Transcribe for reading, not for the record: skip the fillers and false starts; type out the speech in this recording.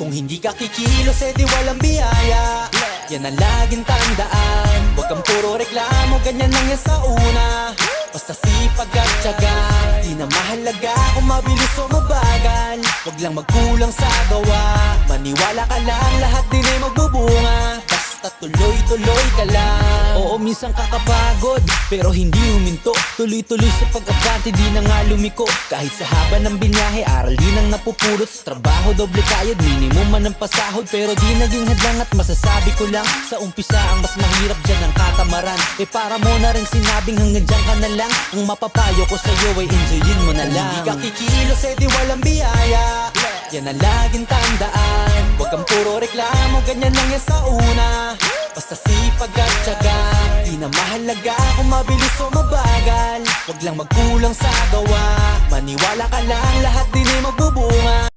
Kung hindi ka kikilos, di walang biyaya. Yan ang laging tandaan. Huwag kang puro reklamo, ganyan lang yan sa una. Basta sipag at tiyaga, di na mahalaga kung mabilis o mabagal. Huwag lang magkulang sa gawa, maniwala ka lang, lahat din ay magbubunga. Basta tuloy-tuloy ka lang. Oo, minsan kakapagod, pero hindi huminto. Tuloy-tuloy sa pag-abante, di na nga lumiko. Kahit sa haba ng binyahe, aral din ang napupulot. Sa trabaho, doble kayod, minimum man ang pasahod. Pero di naging hadlang at masasabi ko lang, sa umpisa ang mas mahirap dyan ang katamaran. Para mo na rin sinabing hanggang dyan ka na lang. Ang mapapayo ko sa'yo ay enjoyin mo na lang. Kung hindi ka kikilos, di walang biyaya. Yan ang laging tandaan. Huwag kang puro reklamo, ganyan lang yan sa una. Basta sipag at tiyaga, di na mahalaga kung mabilis o mabagal. Huwag lang magkulang sa gawa, maniwala ka lang, lahat din ay magbubunga.